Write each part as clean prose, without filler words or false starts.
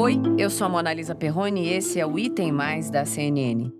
Oi, eu sou a Mona Lisa Perrone e esse é o Item Mais da CNN.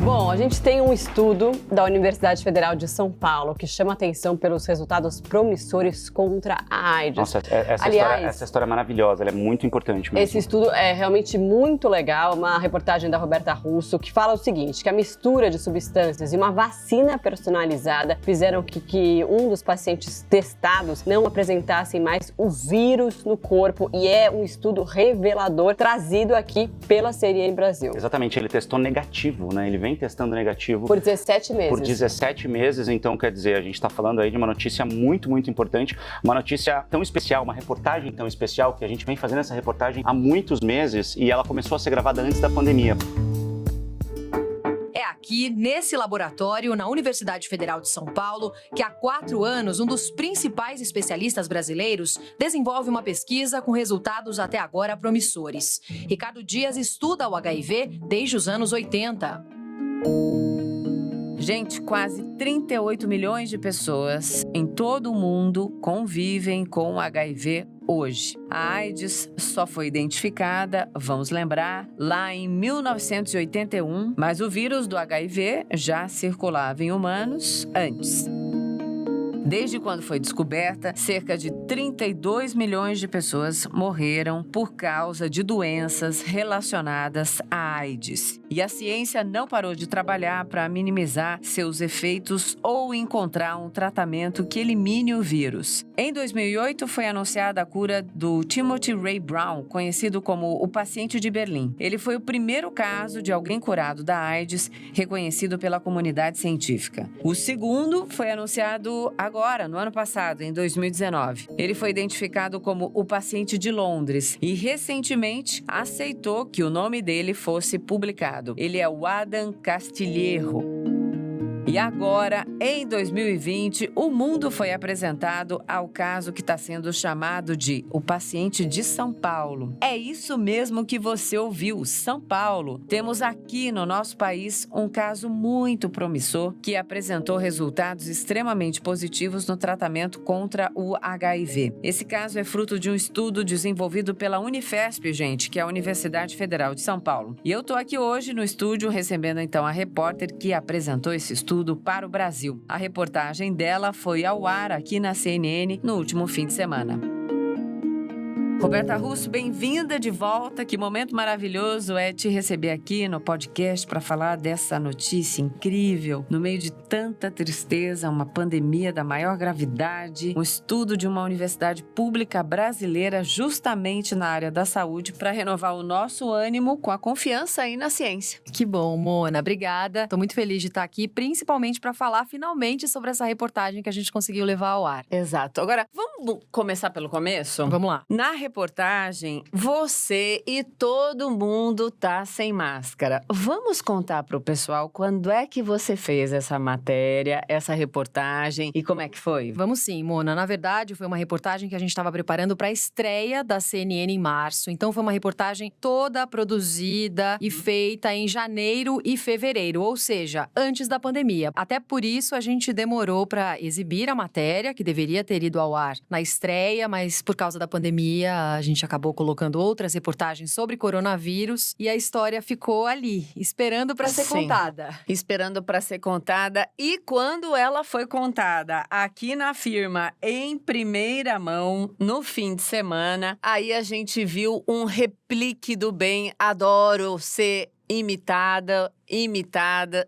Bom, a gente tem um estudo da Universidade Federal de São Paulo que chama atenção pelos resultados promissores contra a AIDS. Nossa, essa história é maravilhosa, ela é muito importante mesmo. Esse estudo é realmente muito legal, uma reportagem da Roberta Russo que fala o seguinte, que a mistura de substâncias e uma vacina personalizada fizeram que um dos pacientes testados não apresentassem mais o vírus no corpo, e é um estudo revelador trazido aqui pela CNN Brasil. Exatamente, ele testou negativo, né? Ele vem testando negativo por 17 meses. Por 17 meses, então quer dizer, a gente está falando aí de uma notícia muito, muito importante, uma notícia tão especial, uma reportagem tão especial que a gente vem fazendo essa reportagem há muitos meses e ela começou a ser gravada antes da pandemia. É aqui, nesse laboratório, na Universidade Federal de São Paulo, que há 4 anos um dos principais especialistas brasileiros desenvolve uma pesquisa com resultados até agora promissores. Ricardo Dias estuda o HIV desde os anos 80. Gente, quase 38 milhões de pessoas em todo o mundo convivem com HIV hoje. A AIDS só foi identificada, vamos lembrar, lá em 1981, mas o vírus do HIV já circulava em humanos antes. Desde quando foi descoberta, cerca de 32 milhões de pessoas morreram por causa de doenças relacionadas à AIDS. E a ciência não parou de trabalhar para minimizar seus efeitos ou encontrar um tratamento que elimine o vírus. Em 2008, foi anunciada a cura do Timothy Ray Brown, conhecido como o paciente de Berlim. Ele foi o primeiro caso de alguém curado da AIDS reconhecido pela comunidade científica. O segundo foi anunciado agora, no ano passado, em 2019. Ele foi identificado como o paciente de Londres e, recentemente, aceitou que o nome dele fosse publicado. Ele é o Adam Castilheiro. E agora, em 2020, o mundo foi apresentado ao caso que está sendo chamado de o paciente de São Paulo. É isso mesmo que você ouviu, São Paulo. Temos aqui no nosso país um caso muito promissor que apresentou resultados extremamente positivos no tratamento contra o HIV. Esse caso é fruto de um estudo desenvolvido pela Unifesp, gente, que é a Universidade Federal de São Paulo. E eu estou aqui hoje no estúdio recebendo então a repórter que apresentou esse estudo para o Brasil. A reportagem dela foi ao ar aqui na CNN no último fim de semana. Roberta Russo, bem-vinda de volta. Que momento maravilhoso é te receber aqui no podcast para falar dessa notícia incrível. No meio de tanta tristeza, uma pandemia da maior gravidade, um estudo de uma universidade pública brasileira justamente na área da saúde para renovar o nosso ânimo com a confiança aí na ciência. Que bom, Mona. Obrigada. Estou muito feliz de estar aqui, principalmente para falar finalmente sobre essa reportagem que a gente conseguiu levar ao ar. Exato. Agora, vamos começar pelo começo? Vamos lá. Na reportagem, você e todo mundo tá sem máscara. Vamos contar pro pessoal quando é que você fez essa matéria, essa reportagem e como é que foi? Vamos sim, Mona. Na verdade, foi uma reportagem que a gente estava preparando para a estreia da CNN em março. Então, foi uma reportagem toda produzida e feita em janeiro e fevereiro, ou seja, antes da pandemia. Até por isso, a gente demorou para exibir a matéria, que deveria ter ido ao ar na estreia, mas por causa da pandemia, a gente acabou colocando outras reportagens sobre coronavírus e a história ficou ali, esperando para ser contada. Esperando para ser contada. E quando ela foi contada aqui na firma, em primeira mão, no fim de semana, aí a gente viu um replique do bem. Adoro ser imitada,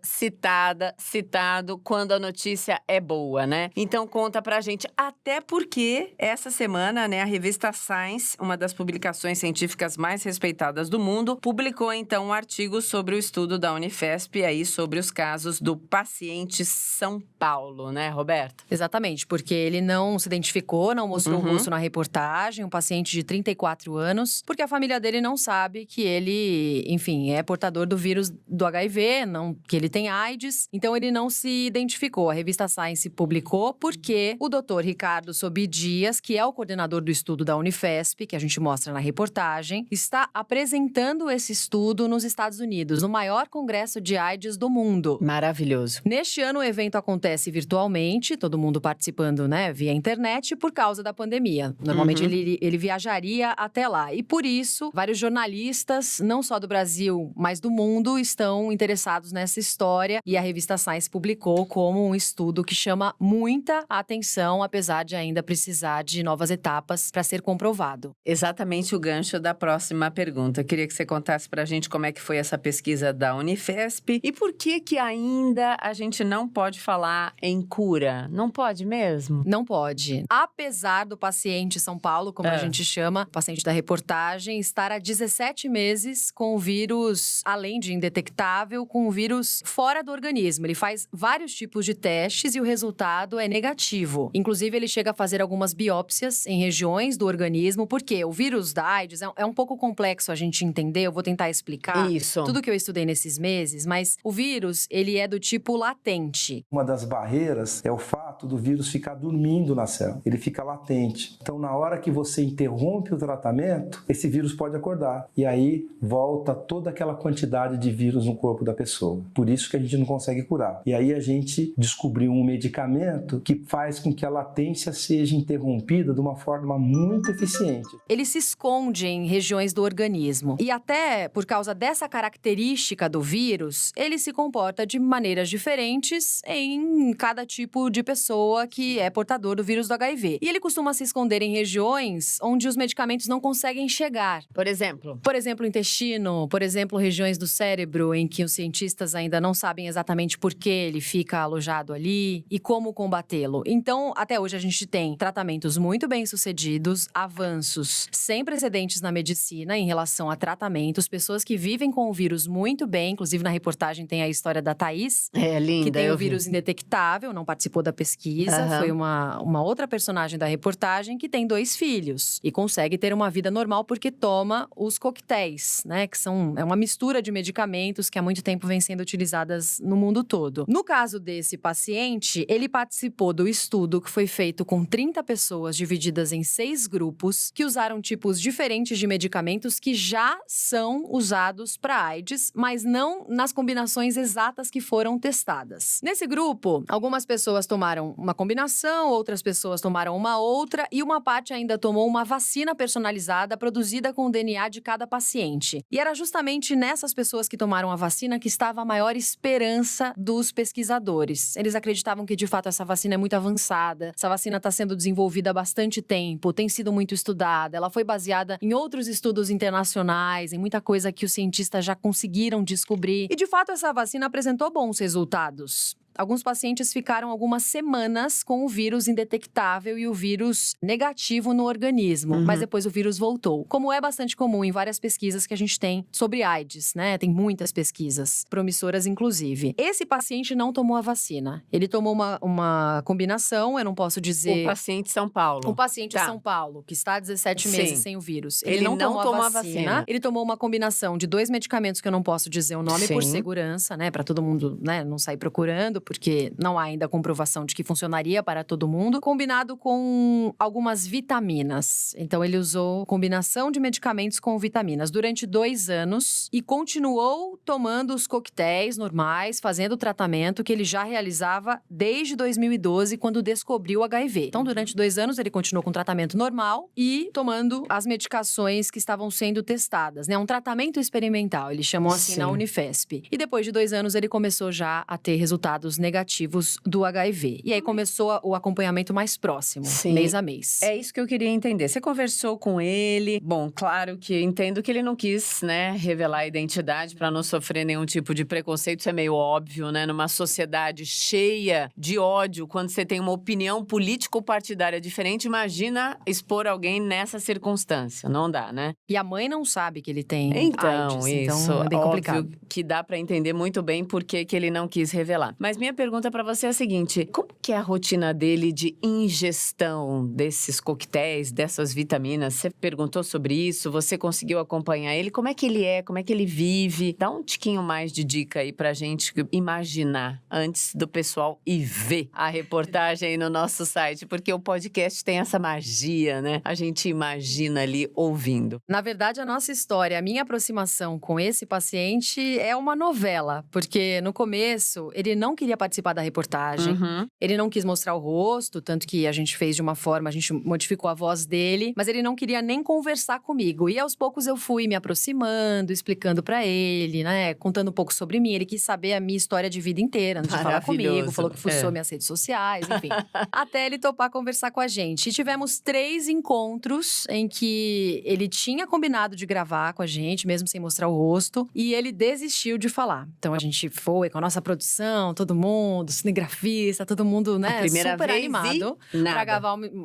citado quando a notícia é boa, né? Então conta pra gente, até porque essa semana, né, a revista Science, uma das publicações científicas mais respeitadas do mundo, publicou então um artigo sobre o estudo da Unifesp aí sobre os casos do paciente São Paulo, né, Roberta? Exatamente, porque ele não se identificou, não mostrou o rosto na reportagem, um paciente de 34 anos, porque a família dele não sabe que ele, enfim, é portador do vírus do HIV. HIV, não que ele tem AIDS, então ele não se identificou. A revista Science publicou porque o Dr. Ricardo Sobi Dias, que é o coordenador do estudo da Unifesp, que a gente mostra na reportagem, está apresentando esse estudo nos Estados Unidos, no maior congresso de AIDS do mundo. Maravilhoso. Neste ano, o evento acontece virtualmente, todo mundo participando, né, via internet, por causa da pandemia. Normalmente ele viajaria até lá. E por isso, vários jornalistas, não só do Brasil, mas do mundo, estão interessados nessa história. E a revista Science publicou como um estudo que chama muita atenção, apesar de ainda precisar de novas etapas para ser comprovado. Exatamente o gancho da próxima pergunta. Eu queria que você contasse pra gente como é que foi essa pesquisa da Unifesp e por que ainda a gente não pode falar em cura. Não pode mesmo? Não pode. Apesar do paciente São Paulo, como a gente chama, paciente da reportagem, estar há 17 meses com o vírus, além de indetectável, com o vírus fora do organismo. Ele faz vários tipos de testes e o resultado é negativo. Inclusive, ele chega a fazer algumas biópsias em regiões do organismo, porque o vírus da AIDS é um pouco complexo a gente entender, eu vou tentar explicar Isso. tudo que eu estudei nesses meses, mas o vírus, ele é do tipo latente. Uma das barreiras é o fato do vírus ficar dormindo na célula, ele fica latente. Então, na hora que você interrompe o tratamento, esse vírus pode acordar e aí volta toda aquela quantidade de vírus no corpo da pessoa. Por isso que a gente não consegue curar. E aí a gente descobriu um medicamento que faz com que a latência seja interrompida de uma forma muito eficiente. Ele se esconde em regiões do organismo. E até por causa dessa característica do vírus, ele se comporta de maneiras diferentes em cada tipo de pessoa que é portador do vírus do HIV. E ele costuma se esconder em regiões onde os medicamentos não conseguem chegar. Por exemplo? Por exemplo, o intestino, por exemplo, regiões do cérebro em que os cientistas ainda não sabem exatamente por que ele fica alojado ali e como combatê-lo. Então, até hoje a gente tem tratamentos muito bem-sucedidos, avanços sem precedentes na medicina em relação a tratamentos, pessoas que vivem com o vírus muito bem, inclusive na reportagem tem a história da Thaís, É linda. que tem eu o vírus indetectável, não participou da pesquisa, foi uma outra personagem da reportagem que tem 2 filhos e consegue ter uma vida normal porque toma os coquetéis, né, que é uma mistura de medicamentos que há muito tempo vem sendo utilizadas no mundo todo. No caso desse paciente, ele participou do estudo que foi feito com 30 pessoas divididas em 6 grupos que usaram tipos diferentes de medicamentos que já são usados para AIDS, mas não nas combinações exatas que foram testadas. Nesse grupo, algumas pessoas tomaram uma combinação, outras pessoas tomaram uma outra e uma parte ainda tomou uma vacina personalizada produzida com o DNA de cada paciente. E era justamente nessas pessoas que tomaram a vacina que estava a maior esperança dos pesquisadores. Eles acreditavam que, de fato, essa vacina é muito avançada, essa vacina está sendo desenvolvida há bastante tempo, tem sido muito estudada, ela foi baseada em outros estudos internacionais, em muita coisa que os cientistas já conseguiram descobrir. E, de fato, essa vacina apresentou bons resultados. Alguns pacientes ficaram algumas semanas com o vírus indetectável e o vírus negativo no organismo, mas depois o vírus voltou. Como é bastante comum em várias pesquisas que a gente tem sobre AIDS, né? Tem muitas pesquisas, promissoras inclusive. Esse paciente não tomou a vacina. Ele tomou uma combinação, eu não posso dizer... O paciente São Paulo. O paciente Tá. São Paulo, que está há 17 meses sem o vírus. Ele não tomou a vacina. vacina. Ele tomou uma combinação de 2 medicamentos que eu não posso dizer o nome por Sim. segurança, né? Para todo mundo, né, não sair procurando, porque não há ainda comprovação de que funcionaria para todo mundo, combinado com algumas vitaminas. Então, ele usou combinação de medicamentos com vitaminas durante 2 anos e continuou tomando os coquetéis normais, fazendo o tratamento que ele já realizava desde 2012, quando descobriu o HIV. Então, durante 2 anos, ele continuou com o tratamento normal e tomando as medicações que estavam sendo testadas, né? Um tratamento experimental, eles chamam assim Sim. na Unifesp. E depois de 2 anos, ele começou já a ter resultados negativos do HIV. E aí começou o acompanhamento mais próximo, Sim. mês a mês. É isso que eu queria entender. Você conversou com ele. Bom, claro que eu entendo que ele não quis, né, revelar a identidade para não sofrer nenhum tipo de preconceito. Isso é meio óbvio, né? Numa sociedade cheia de ódio, quando você tem uma opinião político-partidária diferente, imagina expor alguém nessa circunstância. Não dá, né? E a mãe não sabe que ele tem Então, AIDS, isso então é bem complicado. óbvio que dá para entender muito bem por que ele não quis revelar. Mas minha pergunta para você é a seguinte: como que é a rotina dele de ingestão desses coquetéis, dessas vitaminas? Você perguntou sobre isso? Você conseguiu acompanhar ele? Como é que ele é? Como é que ele vive? Dá um tiquinho mais de dica aí pra gente imaginar antes do pessoal ir ver a reportagem aí no nosso site, porque o podcast tem essa magia, né? A gente imagina ali ouvindo. Na verdade, a nossa história, a minha aproximação com esse paciente é uma novela, porque no começo ele não queria participar da reportagem, ele não quis mostrar o rosto, tanto que a gente fez de uma forma, a gente modificou a voz dele, mas ele não queria nem conversar comigo. E aos poucos eu fui me aproximando, explicando pra ele, né, contando um pouco sobre mim. Ele quis saber a minha história de vida inteira, antes de falar comigo, falou que fuçou minhas redes sociais, enfim. Até ele topar conversar com a gente. E tivemos 3 encontros em que ele tinha combinado de gravar com a gente, mesmo sem mostrar o rosto, e ele desistiu de falar. Então a gente foi com a nossa produção, todo mundo, cinegrafista, todo mundo, né, super animado pra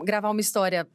gravar uma história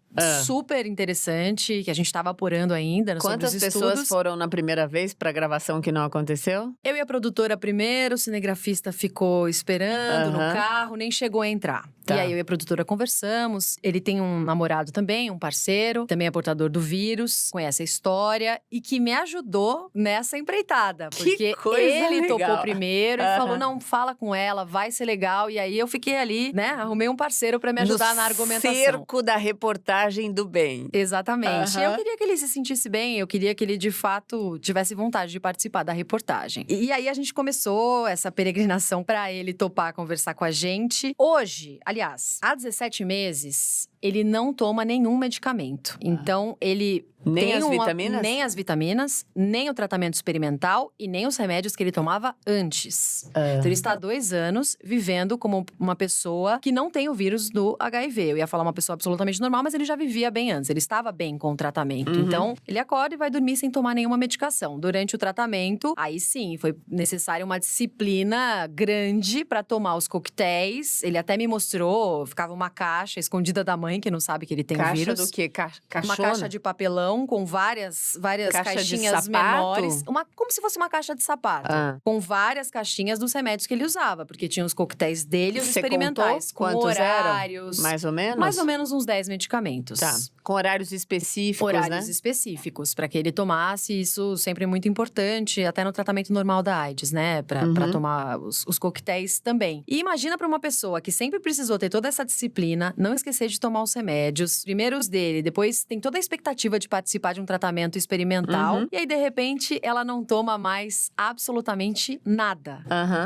super interessante, que a gente tava apurando ainda sobre os estudos. Quantas pessoas foram na primeira vez pra gravação que não aconteceu? Eu e a produtora primeiro, o cinegrafista ficou esperando no carro, nem chegou a entrar. Tá. E aí eu e a produtora conversamos. Ele tem um namorado também, um parceiro, também é portador do vírus, conhece a história e que me ajudou nessa empreitada. Porque ele topou primeiro e falou: não, fala com ela, vai ser legal. E aí eu fiquei ali, né, arrumei um parceiro pra me ajudar na argumentação. Cerco da reportagem do bem. Exatamente. Eu queria que ele se sentisse bem, eu queria que ele de fato tivesse vontade de participar da reportagem. E aí a gente começou essa peregrinação pra ele topar conversar com a gente. Hoje, aliás, há 17 meses, ele não toma nenhum medicamento. Então, ele nem as vitaminas? Nem as vitaminas, nem o tratamento experimental e nem os remédios que ele tomava antes. Então, ele está há 2 anos vivendo como uma pessoa que não tem o vírus do HIV. Eu ia falar uma pessoa absolutamente normal, mas ele já vivia bem antes. Ele estava bem com o tratamento. Então, ele acorda e vai dormir sem tomar nenhuma medicação. Durante o tratamento, aí sim, foi necessária uma disciplina grande para tomar os coquetéis. Ele até me mostrou, ficava uma caixa escondida da mãe, que não sabe que ele tem o vírus. Caixa do quê? Caixona? Uma caixa de papelão com várias caixinhas menores. Como se fosse uma caixa de sapato. Com várias caixinhas dos remédios que ele usava. Porque tinha os coquetéis dele e os experimentais. Com horários? Eram? Mais ou menos? Mais ou menos uns 10 medicamentos. Tá. Com horários específicos, Horários específicos, para que ele tomasse. Isso sempre é muito importante, até no tratamento normal da AIDS, né? Pra tomar os coquetéis também. E imagina para uma pessoa que sempre precisou ter toda essa disciplina, não esquecer de tomar os remédios, primeiro os dele, depois tem toda a expectativa de participar de um tratamento experimental. E aí, de repente, ela não toma mais absolutamente nada.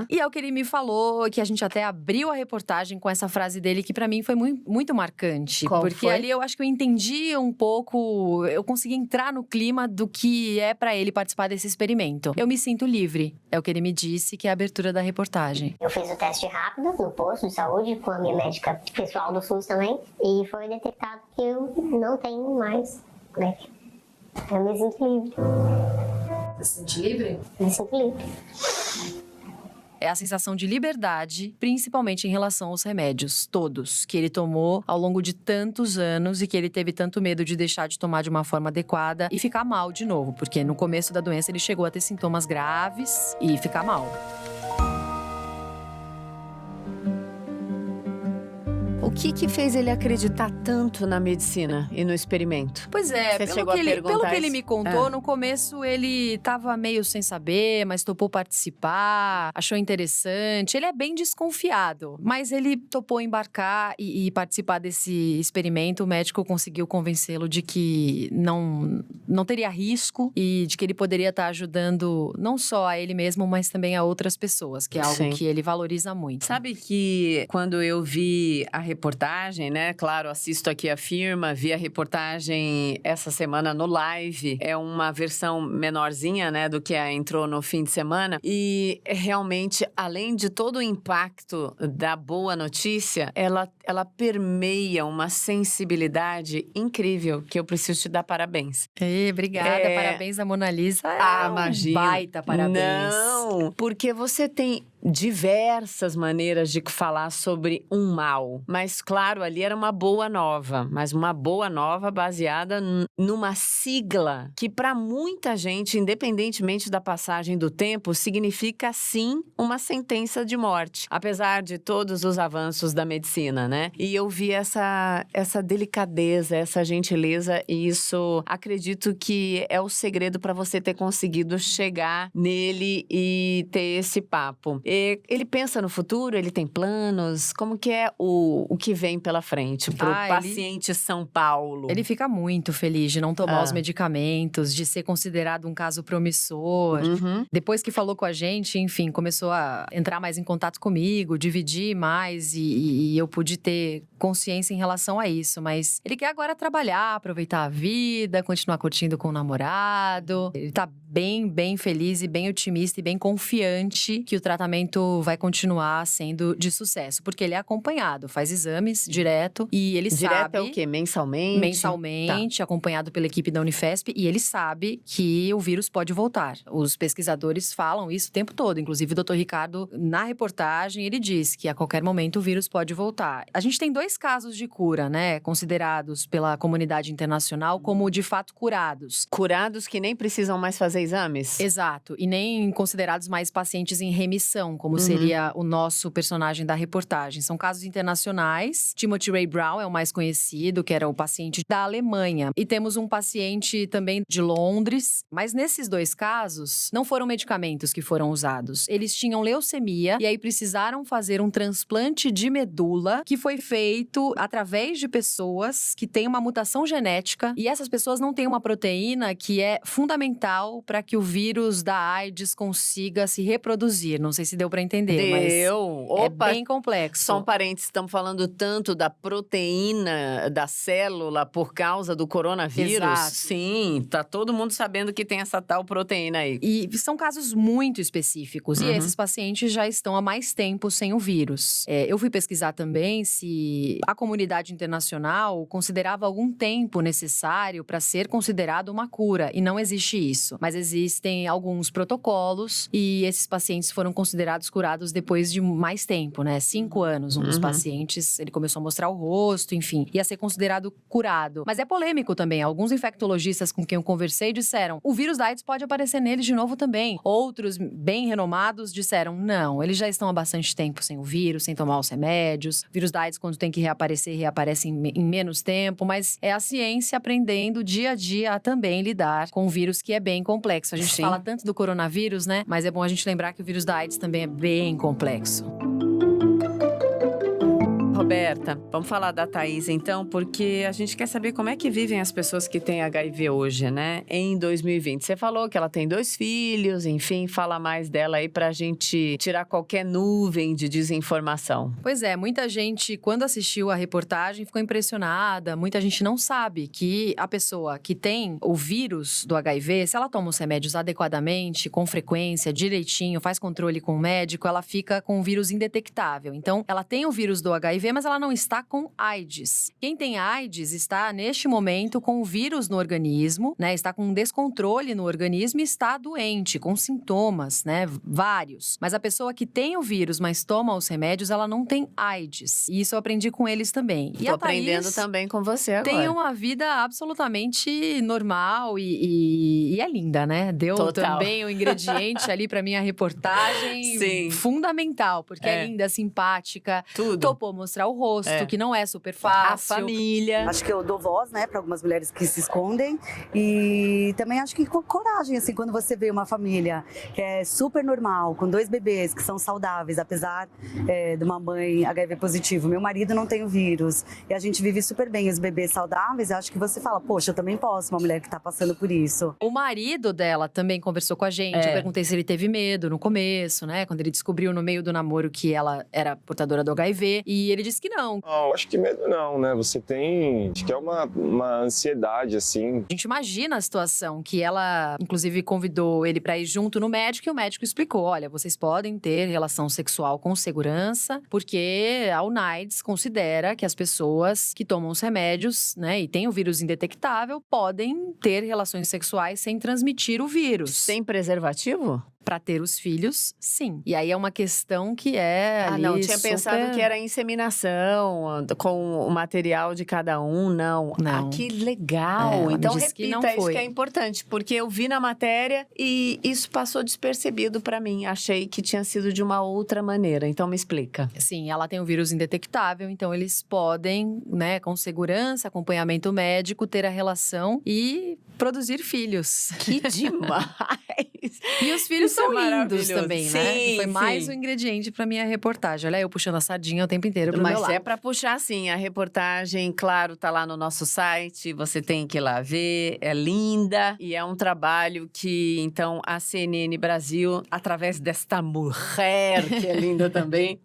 E é o que ele me falou, que a gente até abriu a reportagem com essa frase dele, que pra mim foi muito marcante. Qual porque foi? Ali eu acho que eu entendi um pouco, eu consegui entrar no clima do que é pra ele participar desse experimento. Eu me sinto livre, é o que ele me disse, que é a abertura da reportagem. Eu fiz o teste rápido no posto de saúde com a minha médica pessoal do SUS também, e foi detectado que eu não tenho mais. Eu me sinto livre. Você se sente livre? Me sinto livre. É a sensação de liberdade, principalmente em relação aos remédios, todos, que ele tomou ao longo de tantos anos e que ele teve tanto medo de deixar de tomar de uma forma adequada e ficar mal de novo, porque no começo da doença ele chegou a ter sintomas graves e ficar mal. O que fez ele acreditar tanto na medicina e no experimento? Pois é, pelo que ele me contou, no começo ele tava meio sem saber, mas topou participar, achou interessante. Ele é bem desconfiado, mas ele topou embarcar e participar desse experimento. O médico conseguiu convencê-lo de que não teria risco e de que ele poderia estar ajudando não só a ele mesmo, mas também a outras pessoas, que é algo que ele valoriza muito. Sabe que quando eu vi a reportagem, né? Claro, assisto aqui a Firma, vi a reportagem essa semana no Live. É uma versão menorzinha, né? Do que entrou no fim de semana. E realmente, além de todo o impacto da boa notícia, ela permeia uma sensibilidade incrível, que eu preciso te dar parabéns. Obrigada, parabéns a Mona Lisa. Imagina. Baita parabéns. Não, porque você tem diversas maneiras de falar sobre um mal. Mas, claro, ali era uma boa nova. Mas uma boa nova baseada numa sigla que, para muita gente, independentemente da passagem do tempo, significa, sim, uma sentença de morte. Apesar de todos os avanços da medicina, né? E eu vi essa delicadeza, essa gentileza, e isso, acredito que é o segredo para você ter conseguido chegar nele e ter esse papo. Ele pensa no futuro? Ele tem planos? Como que é o que vem pela frente pro paciente São Paulo? Ele fica muito feliz de não tomar os medicamentos, de ser considerado um caso promissor. Depois que falou com a gente, enfim, começou a entrar mais em contato comigo, dividir mais e eu pude ter consciência em relação a isso. Mas ele quer agora trabalhar, aproveitar a vida, continuar curtindo com o namorado. Ele tá bem feliz e bem otimista e bem confiante que o tratamento vai continuar sendo de sucesso. Porque ele é acompanhado, faz exames direto e ele sabe… Direto é o quê? Mensalmente? Mensalmente, acompanhado pela equipe da Unifesp. E ele sabe que o vírus pode voltar. Os pesquisadores falam isso o tempo todo. Inclusive, o Dr. Ricardo, na reportagem, ele diz que a qualquer momento o vírus pode voltar. A gente tem 2 casos de cura, né? Considerados pela comunidade internacional como, de fato, curados. Curados que nem precisam mais fazer exames? Exato. E nem considerados mais pacientes em remissão, como seria o nosso personagem da reportagem. São casos internacionais. Timothy Ray Brown é o mais conhecido, que era o paciente da Alemanha. E temos um paciente também de Londres. Mas nesses 2 casos, não foram medicamentos que foram usados. Eles tinham leucemia e aí precisaram fazer um transplante de medula que foi feito através de pessoas que têm uma mutação genética. E essas pessoas não têm uma proteína que é fundamental para que o vírus da AIDS consiga se reproduzir. Não sei se deu para entender, mas é bem complexo. Só um parênteses, estamos falando tanto da proteína da célula por causa do coronavírus. Exato. Sim, tá todo mundo sabendo que tem essa tal proteína aí. E são casos muito específicos. E esses pacientes já estão há mais tempo sem o vírus. Eu fui pesquisar também se a comunidade internacional considerava algum tempo necessário para ser considerado uma cura. E não existe isso. Mas existem alguns protocolos e esses pacientes foram considerados curados depois de mais tempo, né? 5 anos. Um dos pacientes, ele começou a mostrar o rosto, enfim. Ia ser considerado curado. Mas é polêmico também. Alguns infectologistas com quem eu conversei disseram: o vírus da AIDS pode aparecer nele de novo também. Outros, bem renomados, disseram: não, eles já estão há bastante tempo sem o vírus, sem tomar os remédios. O vírus da AIDS, quando tem que reaparecer, reaparece em menos tempo. Mas é a ciência aprendendo dia a dia a também lidar com um vírus que é bem complexo. A gente fala tanto do coronavírus, né? Mas é bom a gente lembrar que o vírus da AIDS também é bem complexo. Roberta, vamos falar da Thaís então, porque a gente quer saber como é que vivem as pessoas que têm HIV hoje, né? Em 2020. Você falou que ela tem 2 filhos, enfim, fala mais dela aí pra gente tirar qualquer nuvem de desinformação. Pois é, muita gente, quando assistiu a reportagem, ficou impressionada. Muita gente não sabe que a pessoa que tem o vírus do HIV, se ela toma os remédios adequadamente, com frequência, direitinho, faz controle com o médico, ela fica com o vírus indetectável. Então, ela tem o vírus do HIV, mas ela não está com AIDS. Quem tem AIDS está, neste momento, com o vírus no organismo, né? Está com um descontrole no organismo e está doente, com sintomas, né? Vários. Mas a pessoa que tem o vírus, mas toma os remédios, ela não tem AIDS. E isso eu aprendi com eles também. E tô aprendendo também com você agora. Tem uma vida absolutamente normal e é linda, né? Deu também o ingrediente ali pra minha reportagem fundamental, porque é linda, simpática. Tudo. Topou mostrar o rosto, que não é super fácil. A família. Acho que eu dou voz, né, para algumas mulheres que se escondem. E também acho que com coragem, assim, quando você vê uma família que é super normal, com 2 bebês que são saudáveis, apesar de uma mãe HIV positivo. Meu marido não tem o vírus. E a gente vive super bem, os bebês saudáveis. Eu acho que você fala, poxa, eu também posso, uma mulher que tá passando por isso. O marido dela também conversou com a gente. Eu perguntei se ele teve medo no começo, né? Quando ele descobriu no meio do namoro que ela era portadora do HIV. E ele disse que não. Não, acho que medo não, né? Você tem… Acho que é uma ansiedade, assim. A gente imagina a situação que ela, inclusive, convidou ele pra ir junto no médico. E o médico explicou, olha, vocês podem ter relação sexual com segurança. Porque a UNAIDS considera que as pessoas que tomam os remédios, né? E têm o vírus indetectável, podem ter relações sexuais sem transmitir o vírus. Sem preservativo? Para ter os filhos, sim. E aí é uma questão que é ali não, tinha super... pensado que era inseminação, com o material de cada um, não. Não. Ah, que legal! Ela me Então disse que não repita, isso foi. que é importante, porque eu vi na matéria e isso passou despercebido para mim. Achei que tinha sido de uma outra maneira, então me explica. Sim, ela tem o vírus indetectável, então eles podem, né, com segurança, acompanhamento médico, ter a relação e produzir filhos. Que demais! E os filhos Isso é são lindos maravilhoso. também, né? Sim, Foi mais sim. um ingrediente pra minha reportagem. Olha, eu puxando a sardinha o tempo inteiro pro meu Mas lado. é para puxar, sim. A reportagem, claro, tá lá no nosso site. Você tem que ir lá ver. É linda. E é um trabalho que, então, a CNN Brasil, através desta mulher, que é linda também,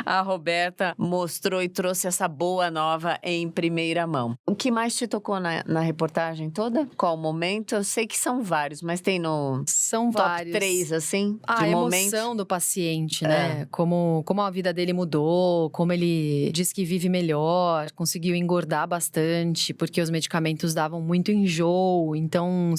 a Roberta mostrou e trouxe essa boa nova em primeira mão. O que mais te tocou na reportagem toda? Qual momento? Eu sei que são vários, mas tem no São top vários. 3, assim, A de emoção momentos? do paciente, né? Como a vida dele mudou, como ele diz que vive melhor, conseguiu engordar bastante, porque os medicamentos davam muito enjoo. Então,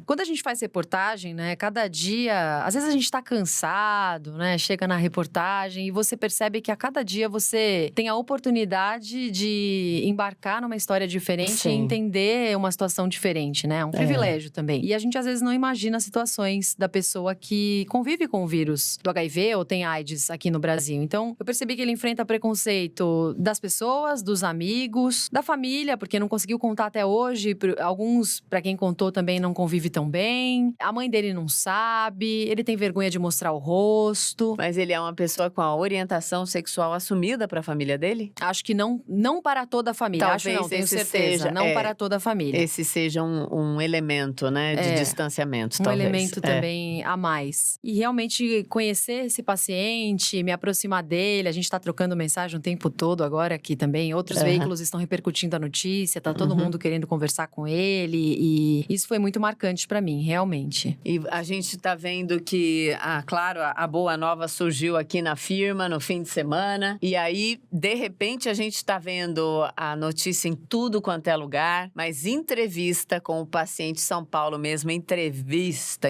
quando a gente faz reportagem, né? Cada dia, às vezes a gente tá cansado, né? Chega na reportagem e você percebe que a cada dia você tem a oportunidade de embarcar numa história diferente e Sim. entender uma situação diferente, né? É um privilégio também. E a gente às vezes não imagina situações da pessoa que convive com o vírus do HIV ou tem AIDS aqui no Brasil. Então, eu percebi que ele enfrenta preconceito das pessoas, dos amigos, da família, porque não conseguiu contar até hoje. Alguns, pra quem contou, também não convive tão bem. A mãe dele não sabe, ele tem vergonha de mostrar o rosto. Mas ele é uma pessoa com a orientação sexual assumida para a família dele? Acho que não para toda a família. Talvez Acho não, tenho esse certeza. seja, Não para toda a família. Esse seja um elemento, né, de distanciamento, Um talvez. elemento também a mais. E realmente conhecer esse paciente, me aproximar dele, a gente tá trocando mensagem o tempo todo agora aqui também. Outros veículos estão repercutindo a notícia, tá todo mundo querendo conversar com ele. E isso foi muito marcante pra mim, realmente. E a gente tá vendo que, claro, a boa nova surgiu aqui na firma no fim de semana. E aí, de repente, a gente tá vendo a notícia em tudo quanto é lugar. Mas entrevista com o paciente São Paulo mesmo, entrevista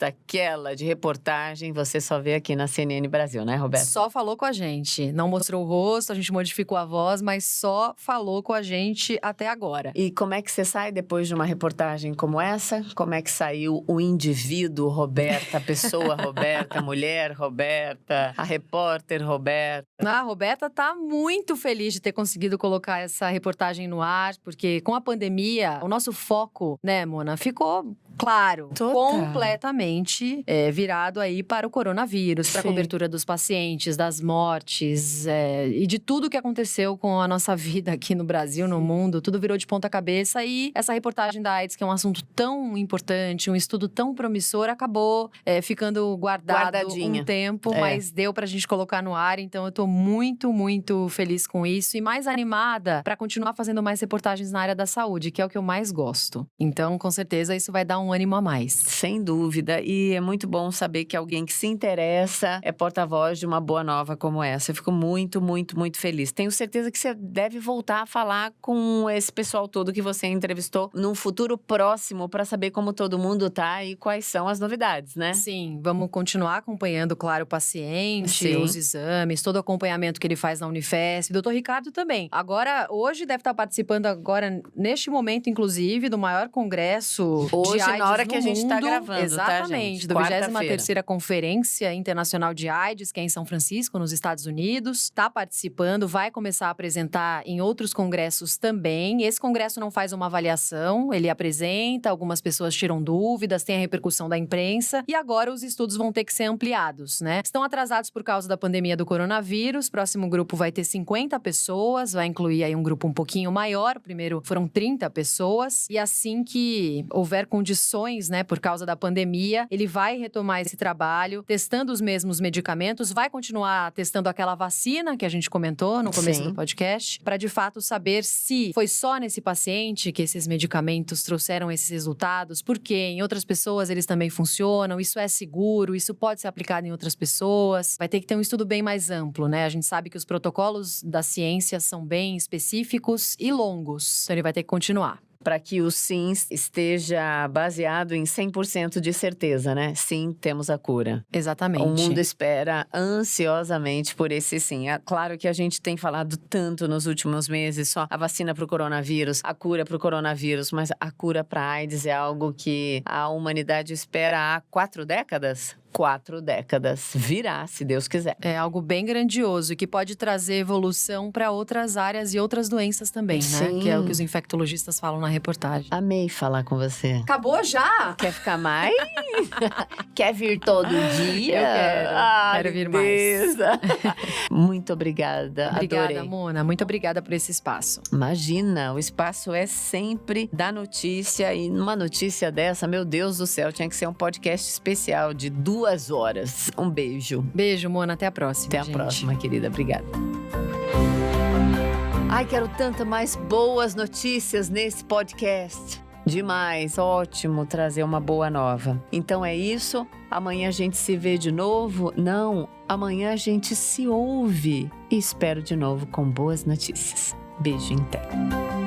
aquela de reportagem, você só vê aqui na CNN Brasil, né, Roberto? Só falou com a gente. Não mostrou o rosto, a gente modificou a voz, mas só falou com a gente até agora. E como é que você sai depois de uma reportagem como essa? Como é que saiu o indivíduo Roberta, a pessoa Roberta, a mulher Roberta, a repórter Roberta? A Roberta tá muito feliz de ter conseguido colocar essa reportagem no ar, porque com a pandemia, o nosso foco, né, Mona, ficou claro, completamente virado aí para o coronavírus, para a cobertura dos pacientes, das mortes e de tudo que aconteceu com a nossa vida aqui no Brasil, no mundo, tudo virou de ponta cabeça e essa reportagem da AIDS, que é um assunto tão importante, um estudo tão promissor, acabou ficando guardadinho um tempo, mas deu pra gente colocar no ar, então eu tô muito, muito feliz com isso e mais animada para continuar fazendo mais reportagens na área da saúde, que é o que eu mais gosto. Então, com certeza, isso vai dar um ânimo a mais. Sem dúvida. E é muito bom saber que alguém que se interessa é porta-voz de uma boa nova como essa. Eu fico muito, muito, muito feliz. Tenho certeza que você deve voltar a falar com esse pessoal todo que você entrevistou num futuro próximo para saber como todo mundo tá e quais são as novidades, né? Sim, vamos continuar acompanhando, claro, o paciente, os exames, todo o acompanhamento que ele faz na Unifesp. Doutor Ricardo também. Agora, hoje deve estar participando neste momento, inclusive, do maior congresso hoje, de AIDS na hora que a gente tá gravando, exatamente, tá, gente? do 23ª Conferência Internacional de AIDS, que é em São Francisco, nos Estados Unidos. Está participando, vai começar a apresentar em outros congressos também. Esse congresso não faz uma avaliação, ele apresenta, algumas pessoas tiram dúvidas, tem a repercussão da imprensa. E agora os estudos vão ter que ser ampliados, né? Estão atrasados por causa da pandemia do coronavírus. Próximo grupo vai ter 50 pessoas, vai incluir aí um grupo um pouquinho maior. O primeiro foram 30 pessoas. E assim que houver condições, né, por causa da pandemia, ele vai retomar esse trabalho, testando os mesmos medicamentos, vai continuar testando aquela vacina que a gente comentou no começo do podcast, para de fato saber se foi só nesse paciente que esses medicamentos trouxeram esses resultados, porque em outras pessoas eles também funcionam, isso é seguro, isso pode ser aplicado em outras pessoas. Vai ter que ter um estudo bem mais amplo, né? A gente sabe que os protocolos da ciência são bem específicos e longos, então ele vai ter que continuar. para que o sim esteja baseado em 100% de certeza, né? Sim, temos a cura. Exatamente. O mundo espera ansiosamente por esse sim. É claro que a gente tem falado tanto nos últimos meses, só a vacina para o coronavírus, a cura para o coronavírus, mas a cura para a AIDS é algo que a humanidade espera há 4 décadas? 4 décadas. Virá, se Deus quiser. É algo bem grandioso e que pode trazer evolução para outras áreas e outras doenças também, né? Sim. Que é o que os infectologistas falam na reportagem. Amei falar com você. Acabou já? Quer ficar mais? Quer vir todo dia? Eu quero. Quero vir mais. beleza. Muito obrigada. Obrigada, Adorei. Mona. Muito obrigada por esse espaço. Imagina, o espaço é sempre da notícia e numa notícia dessa, meu Deus do céu, tinha que ser um podcast especial de 2 horas. Um beijo. Beijo, Mona. Até a próxima, Até a gente. próxima, querida. Obrigada. Ai, quero tanto mais boas notícias nesse podcast. Demais, ótimo trazer uma boa nova. Então é isso. Amanhã a gente se vê de novo? Não, amanhã a gente se ouve. E espero de novo com boas notícias. Beijo interno.